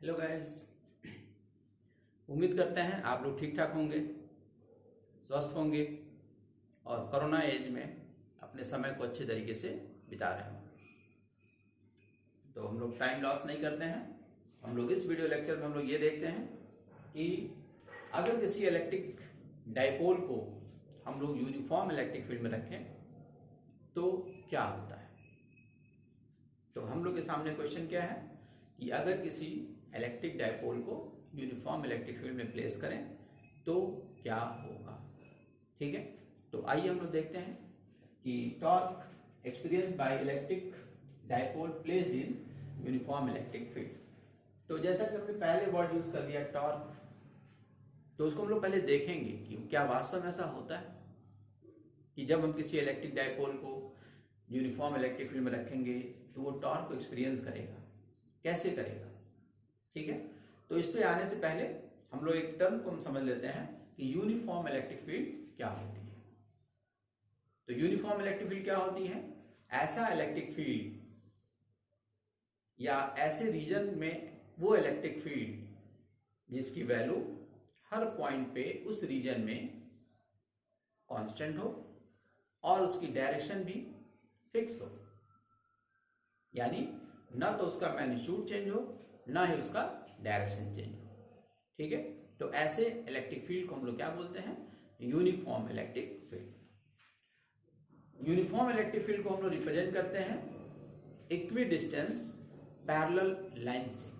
Hello guys, उम्मीद करते हैं आप लोग ठीक ठाक होंगे, स्वस्थ होंगे और कोरोना एज में अपने समय को अच्छे तरीके से बिता रहे होंगे। तो हम लोग टाइम लॉस नहीं करते हैं। हम लोग इस वीडियो लेक्चर में हम लोग ये देखते हैं कि अगर किसी इलेक्ट्रिक डाइपोल को हम लोग यूनिफॉर्म इलेक्ट्रिक फील्ड में रखें तो क्या होता है। तो हम लोग के सामने क्वेश्चन क्या है कि अगर किसी इलेक्ट्रिक डाइपोल को यूनिफॉर्म इलेक्ट्रिक फील्ड में प्लेस करें तो क्या होगा। ठीक है, तो आइए हम लोग देखते हैं कि torque experience by electric dipole placed in uniform electric field. तो जैसा कि हमने पहले वर्ड यूज कर लिया टॉर्क, तो उसको हम लोग पहले देखेंगे कि क्या वास्तव में ऐसा होता है कि जब हम किसी इलेक्ट्रिक डाइपोल को यूनिफॉर्म इलेक्ट्रिक फील्ड में रखेंगे तो वो टॉर्क को एक्सपीरियंस करेगा, कैसे करेगा। ठीक है, तो इस पे आने से पहले हम लोग एक टर्म को हम समझ लेते हैं कि यूनिफॉर्म इलेक्ट्रिक फील्ड क्या होती है। तो यूनिफॉर्म इलेक्ट्रिक फील्ड क्या होती है? ऐसा इलेक्ट्रिक फील्ड या ऐसे रीजन में वो इलेक्ट्रिक फील्ड जिसकी वैल्यू हर पॉइंट पे उस रीजन में कांस्टेंट हो और उसकी डायरेक्शन भी फिक्स हो, यानी ना तो उसका मैग्नीट्यूड चेंज हो ना ही उसका डायरेक्शन चेंज हो। ठीक है, तो ऐसे इलेक्ट्रिक फील्ड को हम लोग क्या बोलते हैं? Uniform electric field. Uniform electric field को हम लोग रिप्रेजेंट करते हैं इक्वी डिस्टेंस पैरेलल लाइन से।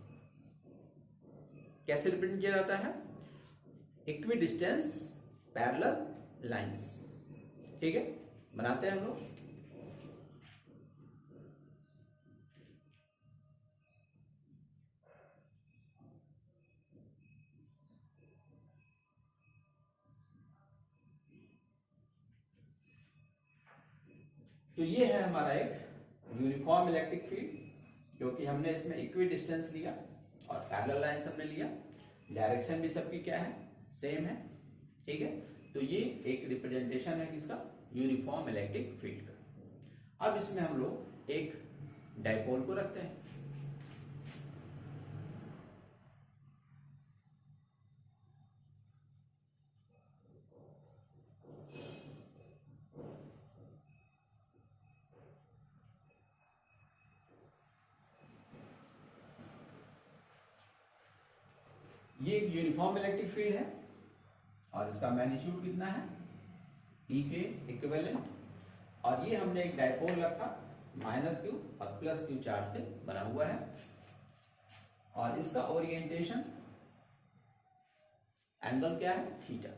कैसे रिप्रेजेंट किया जाता है? Equi distance parallel lines. ठीक है, बनाते हैं हम लोग। तो ये है हमारा एक यूनिफॉर्म इलेक्ट्रिक फील्ड, जो कि हमने इसमें इक्वी डिस्टेंस लिया और पैरेलल लाइंस हमने लिया। डायरेक्शन भी सबकी क्या है? सेम है। ठीक है, तो ये एक रिप्रेजेंटेशन है किसका? यूनिफॉर्म इलेक्ट्रिक फील्ड का। अब इसमें हम लोग एक डाइपोल को रखते हैं। ये एक यूनिफॉर्म इलेक्ट्रिक फील्ड है और इसका मैग्नीट्यूड कितना है? E के इक्विवेलेंट। और ये हमने एक डाइपोल रखा -q और +q चार्ज से बना हुआ है और इसका ओरिएंटेशन एंगल क्या है? थीटा।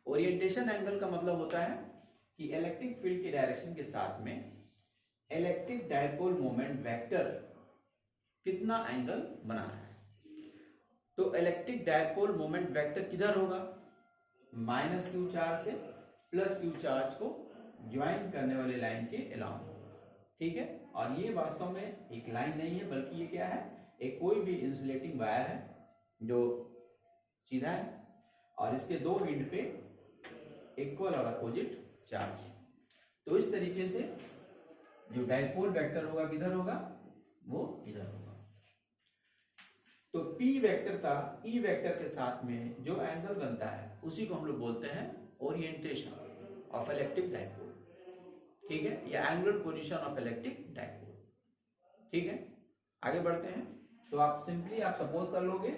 ओरिएंटेशन एंगल का मतलब होता है कि इलेक्ट्रिक फील्ड की डायरेक्शन के साथ में इलेक्ट्रिक डाइपोल मोमेंट वेक्टर कितना एंगल बना रहा है। तो इलेक्ट्रिक डाइपोल मोमेंट वेक्टर किधर होगा? -q चार्ज से +q चार्ज को ज्वाइन करने वाली लाइन के अलाउंग। ठीक है, और ये वास्तव में एक लाइन नहीं है, बल्कि ये क्या है? एक कोई भी इंसुलेटिंग वायर है जो सीधा है और इसके दो एंड पे इक्वल और अपोजिट चार्ज है। तो इस तरीके से जो डाइपोल वेक्टर होगा किधर होगा? वो इधर होगा। तो P वेक्टर का E वेक्टर के साथ में जो एंगल बनता है उसी को हम लोग बोलते हैं ओरिएंटेशन ऑफ इलेक्ट्रिक डाइपोल। ठीक है, या angular position of electric dipole. ठीक है, आगे बढ़ते हैं। तो आप सिंपली आप सपोज कर लोगे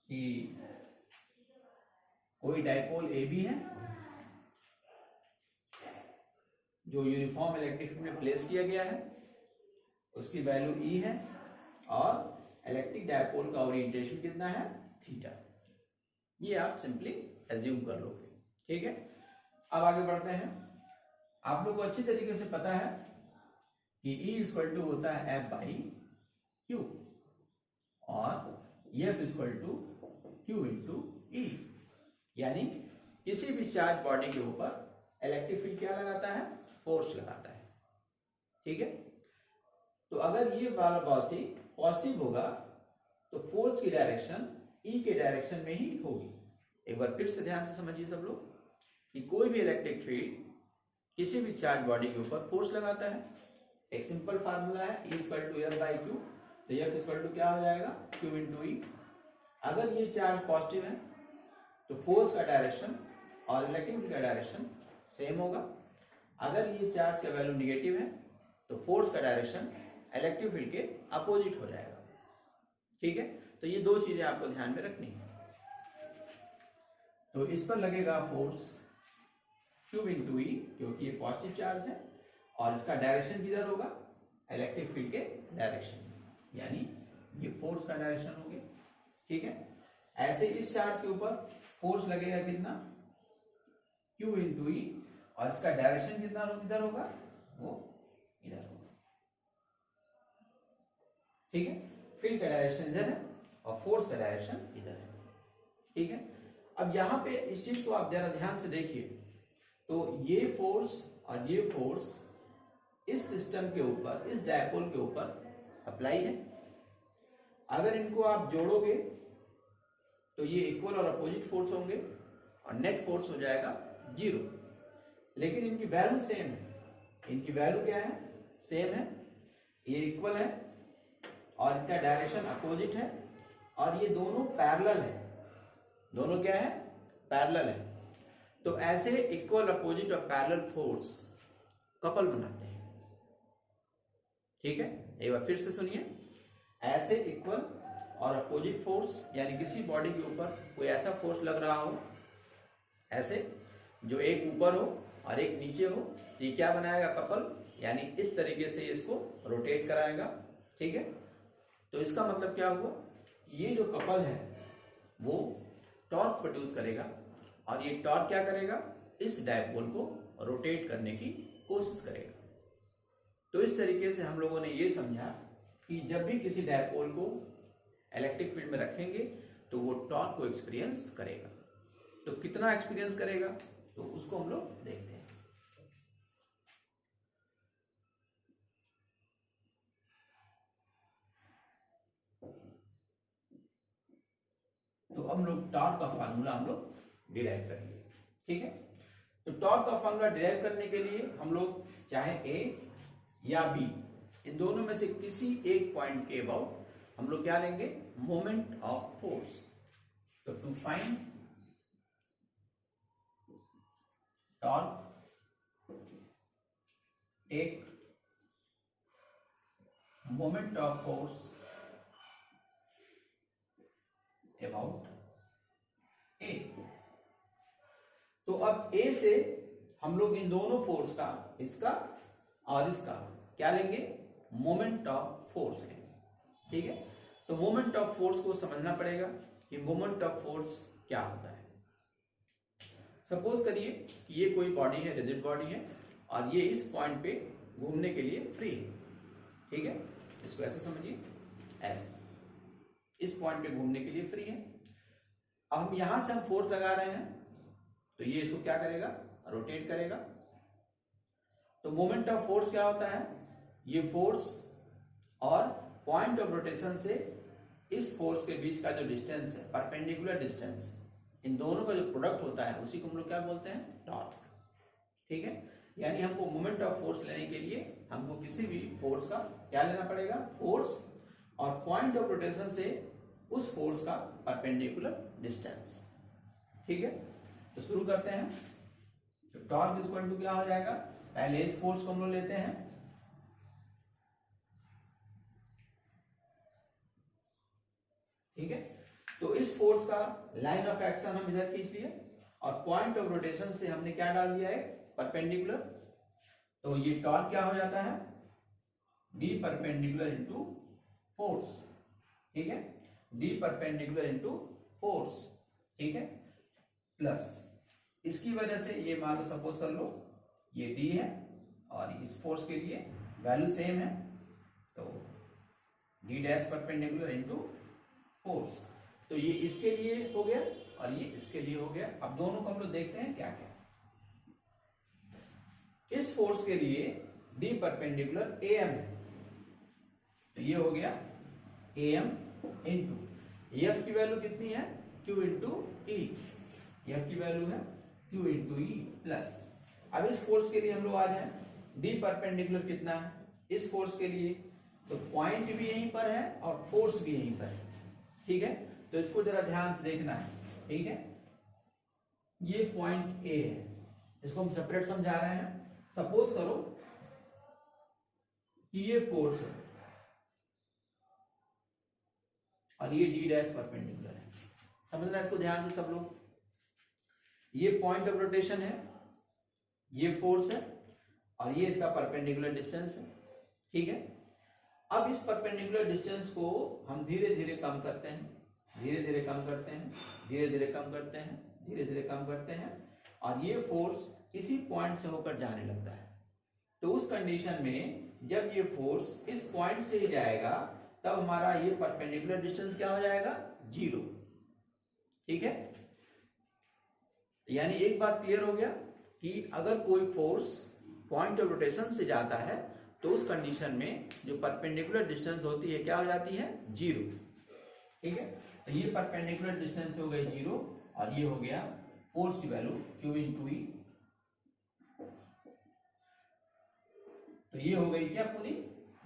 कि कोई डाइपोल AB है जो यूनिफॉर्म इलेक्ट्रिक फील्ड में प्लेस किया गया है, उसकी वैल्यू E है और इलेक्ट्रिक डाइपोल का ओरिएंटेशन कितना है? थीटा। ये आप सिंपली एज्यूम कर लोगे। ठीक है, अब आगे बढ़ते हैं। आप लोग को अच्छी तरीके से पता है कि E होता है F/Q और F Q × E, यानी किसी भी चार्ज बॉडी के ऊपर इलेक्ट्रिक फील्ड क्या लगाता है? फोर्स लगाता है। ठीक है, तो अगर ये वाला पॉजिटिव होगा तो फोर्स की डायरेक्शन E के डायरेक्शन में ही होगी। एक बार फिर से ध्यान से समझिए सब लोग कि कोई भी इलेक्ट्रिक फील्ड किसी भी चार्ज बॉडी के ऊपर फोर्स लगाता है। एक सिंपल फार्मूला है E = F/Q, तो F इक्वल टू क्या हो जाएगा, Q इंटू ई। अगर ये चार्ज पॉजिटिव है तो फोर्स का डायरेक्शन और इलेक्ट्रिक फील्ड का डायरेक्शन सेम होगा। अगर ये चार्ज का वैल्यू निगेटिव है तो फोर्स का डायरेक्शन इलेक्ट्रिक फील्ड के अपोजिट हो जाएगा। ठीक है, तो ये दो चीजें आपको ध्यान में रखनी है। तो इस पर लगेगा फोर्स Q इंटू ई, क्योंकि ये पॉजिटिव चार्ज है, और इसका डायरेक्शन किधर होगा, इलेक्ट्रिक फील्ड के डायरेक्शन, यानी ये फोर्स का डायरेक्शन हो गया। ठीक है, ऐसे इस चार्ज के ऊपर फोर्स लगेगा कितना, Q इंटू ई, और इसका डायरेक्शन कितना किधर होगा, वो इधर होगा। ठीक है, फील्ड का डायरेक्शन इधर है और फोर्स का डायरेक्शन इधर है। ठीक है, अब यहां पे इस चीज को आप जरा ध्यान से देखिए, तो ये फोर्स और ये फोर्स इस सिस्टम के ऊपर, इस डायपोल के ऊपर अप्लाई है। अगर इनको आप जोड़ोगे तो ये इक्वल और अपोजिट फोर्स होंगे और नेट फोर्स हो जाएगा 0। लेकिन इनकी वैल्यू सेम है, इनकी वैल्यू क्या है, सेम है, ये इक्वल है और इनका डायरेक्शन अपोजिट है, और ये दोनों पैरेलल है। दोनों क्या है, पैरेलल है। तो ऐसे इक्वल, अपोजिट और पैरेलल फोर्स कपल बनाते हैं। ठीक है, एक बार फिर से सुनिए, ऐसे इक्वल और अपोजिट फोर्स, यानी किसी बॉडी के ऊपर कोई ऐसा फोर्स लग रहा हो, ऐसे जो एक ऊपर हो और एक नीचे हो, ये क्या बनाएगा, कपल, यानी इस तरीके से इसको रोटेट कराएगा। ठीक है, तो इसका मतलब क्या हुआ, ये जो कपल है वो टॉर्क प्रोड्यूस करेगा, और ये टॉर्क क्या करेगा, इस डायपोल को रोटेट करने की कोशिश करेगा। तो इस तरीके से हम लोगों ने ये समझा कि जब भी किसी डायपोल को इलेक्ट्रिक फील्ड में रखेंगे तो वो टॉर्क को एक्सपीरियंस करेगा। तो कितना एक्सपीरियंस करेगा, तो उसको हम लोग देखते हैं। तो हम लोग टॉर्क का फार्मूला हम लोग डिराइव करेंगे। ठीक है, तो टॉर्क का फार्मूला डिराइव करने के लिए हम लोग चाहे ए या बी, इन दोनों में से किसी एक पॉइंट के अबाउट हम लोग क्या लेंगे, मोमेंट ऑफ फोर्स। तो to find torque, take moment of force about A. तो अब ए से हम लोग इन दोनों फोर्स का, इसका और इसका क्या लेंगे, मोमेंट ऑफ फोर्स लेंगे। ठीक है, तो मोमेंट ऑफ फोर्स को समझना पड़ेगा कि मोमेंट ऑफ फोर्स क्या होता है। सपोज करिए कि ये कोई बॉडी है, रिजिड बॉडी है, और ये इस पॉइंट पे घूमने के लिए फ्री है। ठीक है, इसको ऐसे समझिए, ऐसे इस पॉइंट पे घूमने के लिए फ्री है। अब हम यहां से हम फोर्स लगा रहे हैं, तो ये इसको क्या करेगा, रोटेट करेगा। तो मोमेंट ऑफ फोर्स क्या होता है, ये फोर्स और पॉइंट ऑफ रोटेशन से इस फोर्स के बीच का जो डिस्टेंस है, परपेंडिकुलर डिस्टेंस, इन दोनों का जो प्रोडक्ट होता है उसी को हम लोग क्या बोलते हैं, टॉर्क। ठीक है, यानी हमको मोमेंट ऑफ फोर्स लेने के लिए हमको किसी भी फोर्स का क्या लेना पड़ेगा, फोर्स और पॉइंट ऑफ रोटेशन से उस फोर्स का परपेंडिकुलर डिस्टेंस। ठीक है, तो शुरू करते हैं। तो टॉर्क इक्वल टू क्या हो जाएगा, पहले इस फोर्स को हम लोग लेते हैं, ठीक है, तो इस फोर्स का लाइन ऑफ एक्शन हम इधर खींच लिए, और पॉइंट ऑफ रोटेशन से हमने क्या डाल दिया है, परपेंडिकुलर। तो ये टॉर्क क्या हो जाता है, डी परपेंडिकुलर इंटू फोर्स। ठीक है, डी परपेंडिकुलर इंटू फोर्स। ठीक है, प्लस इसकी वजह से ये मान लो, सपोज कर लो ये डी है और इस फोर्स के लिए वैल्यू सेम है, तो D dash perpendicular into force. तो ये इसके लिए हो गया और ये इसके लिए हो गया। अब दोनों को हम लोग देखते हैं क्या क्या। इस फोर्स के लिए डी परपेंडिकुलर एम है, तो ये हो गया एम इंटू एफ की वैल्यू कितनी है, क्यू इंटू ई। एफ की वैल्यू है क्यू इंटू ई प्लस। अब इस फोर्स के लिए हम लोग आ जाए, डी परपेंडिकुलर कितना है, इस फोर्स के लिए तो पॉइंट भी यहीं पर है और फोर्स भी यहीं पर है, ठीक है। तो इसको जरा ध्यान से देखना है, ठीक है। ये पॉइंट ए है, इसको हम सेपरेट समझा रहे हैं। सपोज करो कि ये फोर्स है और ये डी डैश परपेंडिकुलर है। समझना इसको ध्यान से सब लोग। ये पॉइंट ऑफ रोटेशन है, ये फोर्स है और ये इसका परपेंडिकुलर डिस्टेंस है, ठीक है। अब इस परपेंडिकुलर डिस्टेंस को हम धीरे धीरे कम करते हैं, धीरे धीरे कम करते हैं, धीरे धीरे कम करते हैं, धीरे धीरे कम करते हैं और ये फोर्स इसी पॉइंट से होकर जाने लगता है। तो उस कंडीशन में जब ये फोर्स इस पॉइंट से ही जाएगा तब हमारा ये परपेंडिकुलर डिस्टेंस क्या हो जाएगा, 0, ठीक है। यानी एक बात क्लियर हो गया कि अगर कोई फोर्स पॉइंट ऑफ रोटेशन से जाता है तो उस कंडीशन में जो परपेंडिकुलर डिस्टेंस होती है क्या हो जाती है, 0, ठीक है। तो ये परपेंडिकुलर डिस्टेंस हो गई 0 और ये हो गया फोर्स की वैल्यू Q × E। तो ये हो गई क्या पूरी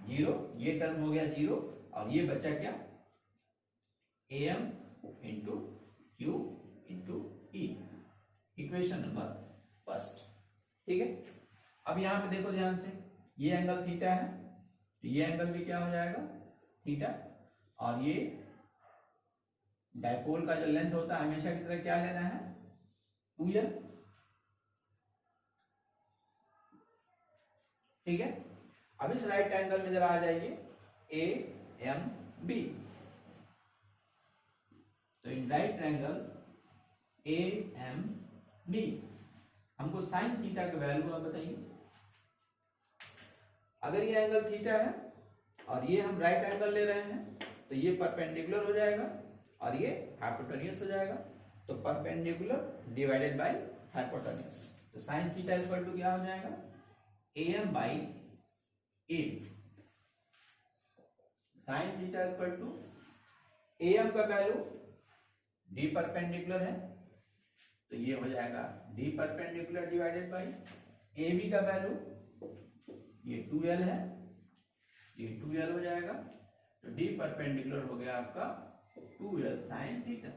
0, ये टर्म हो गया 0 और ये बचा क्या, AM × Q × E, equation number first, ठीक है। अब यहां पे देखो ध्यान से, ये एंगल थीटा है तो ये एंगल भी क्या हो जाएगा, थीटा। और ये डायपोल का जो लेंथ होता है हमेशा की तरह क्या लेना है, 2l, ठीक है। अब इस राइट एंगल में जरा आ जाइए, AMB। तो इन राइट एंगल AMB हमको साइन थीटा का वैल्यू आप बताइए। अगर ये एंगल थीटा है और ये हम राइट एंगल ले रहे हैं तो ये परपेंडिकुलर हो जाएगा और ये हाइपोटेन्यूस हो जाएगा। तो परपेंडिकुलर डिवाइडेड बाय हाइपोटेन्यूस, तो साइन थीटा इक्वल टू क्या हो जाएगा, AM/A। Sine theta equal to AM का वैल्यू D परपेंडिकुलर है तो ये हो जाएगा D perpendicular divided by AB का वैल्यू ये 2l है, ये 2l हो जाएगा। तो D परपेंडिकुलर हो गया आपका 2l साइन थीटा,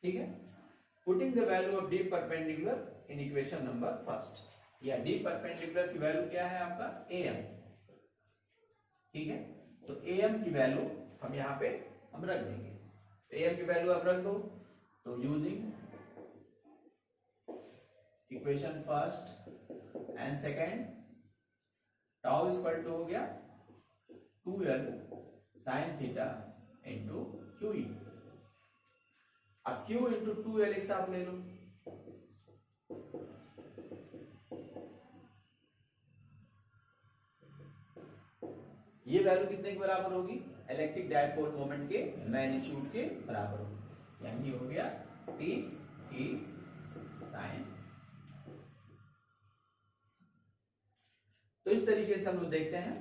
ठीक है। Putting the value of D perpendicular in equation number first, या D परपेंडिकुलर की वैल्यू क्या है आपका, AM, ठीक है। तो AM की वैल्यू हम यहाँ पे हम रख देंगे। AM की वैल्यू आप रख दो, तो using equation first and second, tau equal to हो गया 2l sine theta into QE। अब Q इंटू 2l एक साथ ले लो, ये वैल्यू कितने के बराबर होगी, इलेक्ट्रिक डायपोल मोमेंट के मैग्नीट्यूड के बराबर होगी। यानी हो गया T E साइन। तो इस तरीके से हम लोग देखते हैं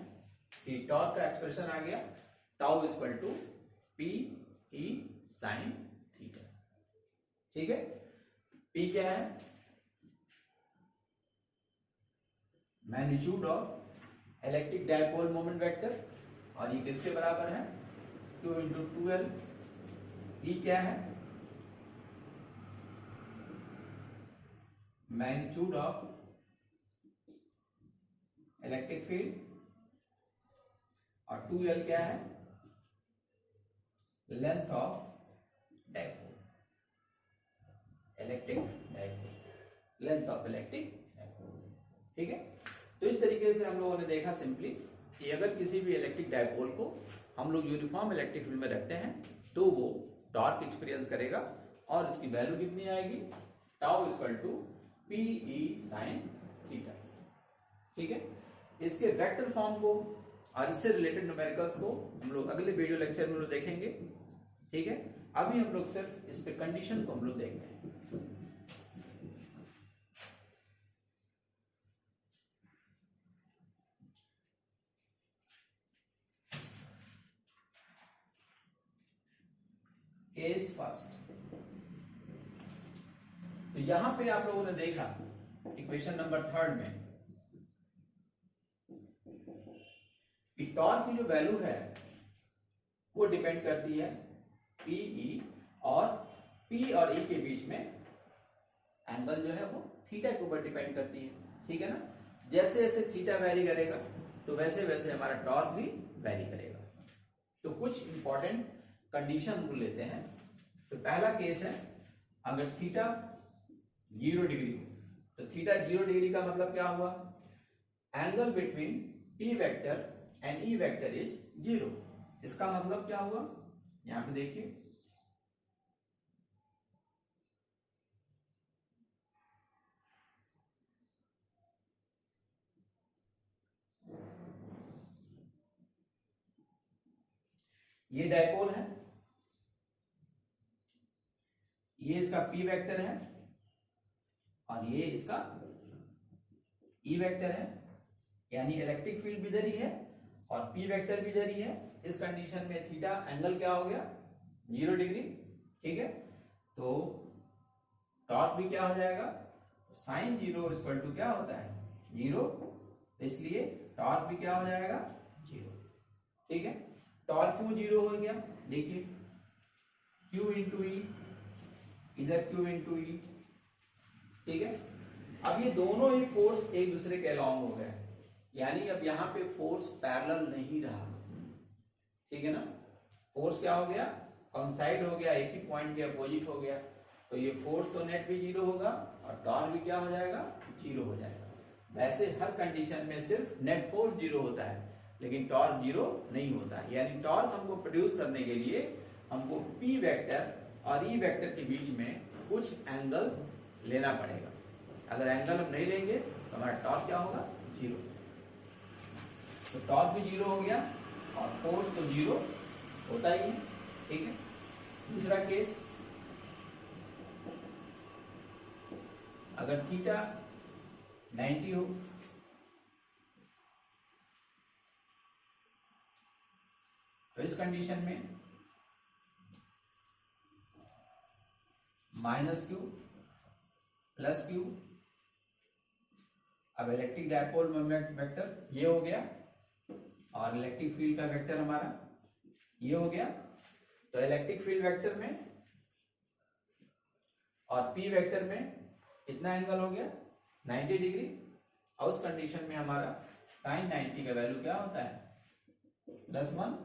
कि टॉर्क का एक्सप्रेशन आ गया, tau equal to P E sine theta, ठीक है। P क्या है, magnitude of electric dipole moment vector और ये किसके बराबर है, Q × 2l। E क्या है, मैग्नीट्यूड ऑफ इलेक्ट्रिक फील्ड और 2l क्या है, length of dipole, electric dipole, length of electric dipole, ठीक है। तो इस तरीके से हम लोगों ने देखा सिंपली कि अगर किसी भी इलेक्ट्रिक डायपोल को हम लोग यूनिफॉर्म इलेक्ट्रिक फील्ड में रखते हैं तो वो टॉर्क एक्सपीरियंस करेगा और इसकी वैल्यू कितनी आएगी, tau equal to PE sine theta, ठीक है। इसके वेक्टर फॉर्म को और इससे रिलेटेड न्यूमेरिकल्स को हम लोग अगले वीडियो लेक्चर में लोग देखेंगे, ठीक है। अभी हम लोग सिर्फ इस पे कंडीशन को हम लोग देखते हैं। केस फर्स्ट, तो यहां पे आप लोगों ने देखा इक्वेशन नंबर थर्ड में कि टॉर्क की जो वैल्यू है वो डिपेंड करती है पीई और पी और ई के बीच में एंगल जो है वो थीटा के ऊपर डिपेंड करती है, ठीक है ना। जैसे जैसे थीटा वेरी करेगा तो वैसे वैसे हमारा टॉर्क भी वेरी करेगा। तो कुछ इंपॉर्टेंट कंडीशन हम लेते हैं। तो पहला केस है, अगर थीटा 0 डिग्री, तो थीटा 0 डिग्री का मतलब क्या हुआ, angle between P vector and E vector is 0। इसका मतलब क्या हुआ, यहां पे देखिए, ये डायपोल है, ये इसका पी वेक्टर है और ये इसका ई वेक्टर है, यानी इलेक्ट्रिक फील्ड भी इधर ही है और पी वेक्टर भी इधर ही है। इस कंडीशन में थीटा एंगल क्या हो गया, 0 डिग्री, ठीक है। तो टॉर्क भी क्या हो जाएगा, साइन 0 इक्वल टू क्या होता है, 0, इसलिए टॉर्क भी क्या हो जाएगा, 0, ठीक है। टॉर्क क्यों 0 हो गया, देखिए Q इंटू ई, इधर Q इंटू ई, ठीक है। अब ये दोनों ही फोर्स एक दूसरे के अलॉन्ग हो गए, यानी अब यहां पे फोर्स पैरेलल नहीं रहा, ठीक है ना। फोर्स क्या हो गया, कॉन्साइड हो गया, एक ही पॉइंट के अपोजिट हो गया। तो ये फोर्स तो नेट भी 0 होगा और टॉर्क भी क्या हो जाएगा, 0 हो जाएगा। वैसे हर कंडीशन में सिर्फ नेट फोर्स 0 होता है, लेकिन टॉर्क 0 नहीं होता है। यानी टॉर्क हमको प्रोड्यूस करने के लिए हमको पी वेक्टर और ई वेक्टर के बीच में कुछ एंगल लेना पड़ेगा। अगर एंगल हम नहीं लेंगे तो हमारा टॉर्क क्या होगा, 0। तो टॉर्क भी 0 हो गया और फोर्स तो 0 होता ही है, ठीक है। दूसरा केस, अगर थीटा 90 हो, तो इस कंडीशन में -q प्लस q, अब इलेक्ट्रिक डायपोल मोमेंट वेक्टर ये हो गया और इलेक्ट्रिक फील्ड का वेक्टर हमारा ये हो गया। तो इलेक्ट्रिक फील्ड वेक्टर में और पी वेक्टर में कितना एंगल हो गया, 90 डिग्री। और उस कंडीशन में हमारा साइन 90 का वैल्यू क्या होता है, +1।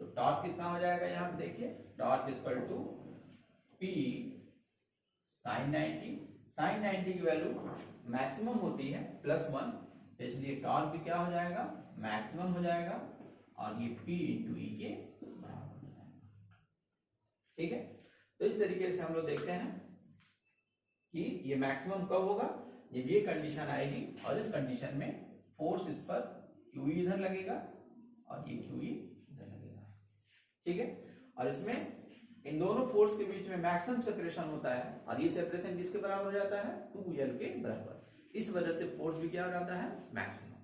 तो टॉर्क कितना हो जाएगा, यहां पे देखिए, torque equal to P sine 90। Sine 90 की वैल्यू मैक्सिमम होती है +1, इसलिए टॉर्क भी क्या हो जाएगा, मैक्सिमम हो जाएगा और ये P इंटू ई के बराबर हो जाएगा, ठीक है। तो इस तरीके से हम लोग देखते हैं कि ये मैक्सिमम कब होगा, जब ये कंडीशन आएगी और इस कंडीशन में फोर्स इस पर QE इधर लगेगा और ये QE इधर लगेगा, ठीक है। और इसमें इन दोनों फोर्स के बीच में मैक्सिमम सेपरेशन होता है और ये सेपरेशन किसके बराबर हो जाता है, 2L के बराबर। इस वजह से फोर्स भी क्या हो जाता है, मैक्सिमम।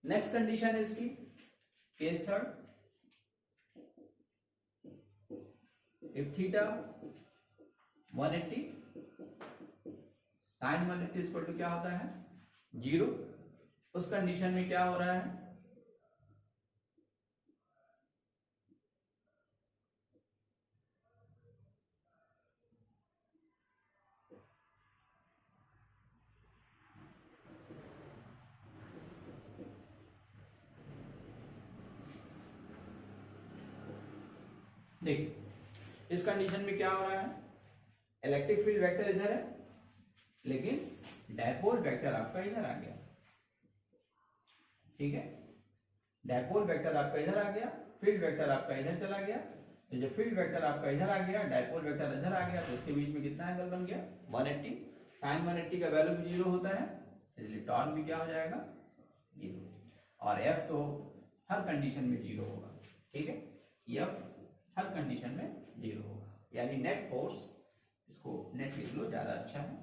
नेक्स्ट कंडीशन है इसकी, case third, if theta 180 sine 180 equal to क्या होता है, 0। उस कंडीशन में क्या हो रहा है, देखिए इस कंडीशन में क्या हो रहा है, इलेक्ट्रिक फील्ड वेक्टर इधर है लेकिन डायपोल वेक्टर आपका इधर आ गया, ठीक है। डायपोल वेक्टर आपका इधर आ गया, फील्ड वेक्टर आपका इधर चला गया। तो जब फील्ड वेक्टर आपका इधर आ गया, डायपोल वेक्टर इधर आ गया, तो इसके बीच में कितना एंगल बन गया, 180। साइन 180 का वैल्यू भी 0 होता है, इसलिए टॉर्क भी क्या हो जाएगा, 0। और एफ तो हर कंडीशन में 0 होगा, ठीक है। एफ हर कंडीशन में 0 होगा, यानी नेट फोर्स, इसको नेट लिख लो ज्यादा अच्छा है,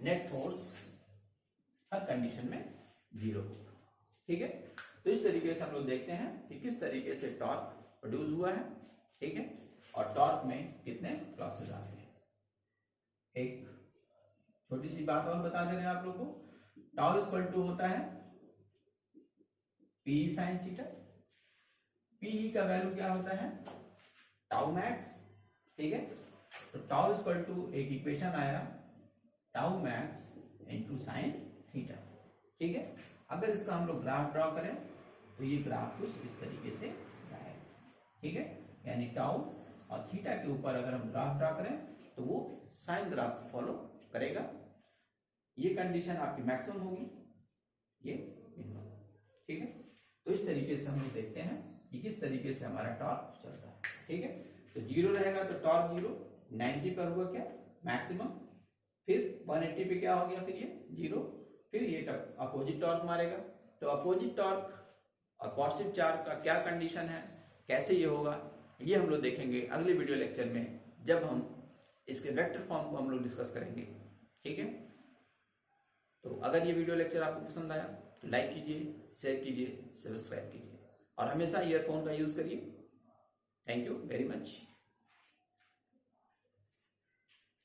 नेट फोर्स हर कंडीशन में 0 होगा, ठीक है। तो इस तरीके से हम लोग देखते हैं कि किस तरीके से टॉर्क प्रोड्यूस हुआ है, ठीक है, और टॉर्क में कितने क्लासेस आते हैं, 1 छोटी सी बात और बता दे रहे हैं आप लोगों को, टाउ इक्वल टू होता है पी साइन थीटा। पी का वैल्यू क्या होता है, टाउ मैक्स, ठीक है। तो टाउ इक्वल टू एक इक्वेशन आया tau max into sine theta, ठीक है। अगर इसका हम लोग ग्राफ ड्रॉ करें तो ये ग्राफ कुछ इस तरीके से आएगा, ठीक है। यानी टाउ और थीटा के ऊपर अगर हम ग्राफ ड्रॉ करें तो वो साइन ग्राफ फॉलो करेगा। ये कंडीशन आपकी मैक्सिमम होगी, ये मिनिमम, ठीक है। तो इस तरीके से हम लोग देखते हैं कि किस तरीके से हमारा टॉर्क चलता है, ठीक है। तो 0 रहेगा तो टॉर्क 0, 90 पर हुआ क्या मैक्सिमम, फिर 180 पे क्या हो गया, फिर ये 0, फिर ये अपोजिट टॉर्क मारेगा। तो अपोजिट टॉर्क और पॉजिटिव चार्ज का क्या कंडीशन है, कैसे ये होगा, ये हम लोग देखेंगे अगले वीडियो लेक्चर में, जब हम इसके वेक्टर फॉर्म को हम लोग डिस्कस करेंगे, ठीक है। तो अगर ये वीडियो लेक्चर आपको पसंद आया तो लाइक कीजिए, शेयर कीजिए, सब्सक्राइब कीजिए और हमेशा ईयरफोन का यूज करिए। Thank you very much.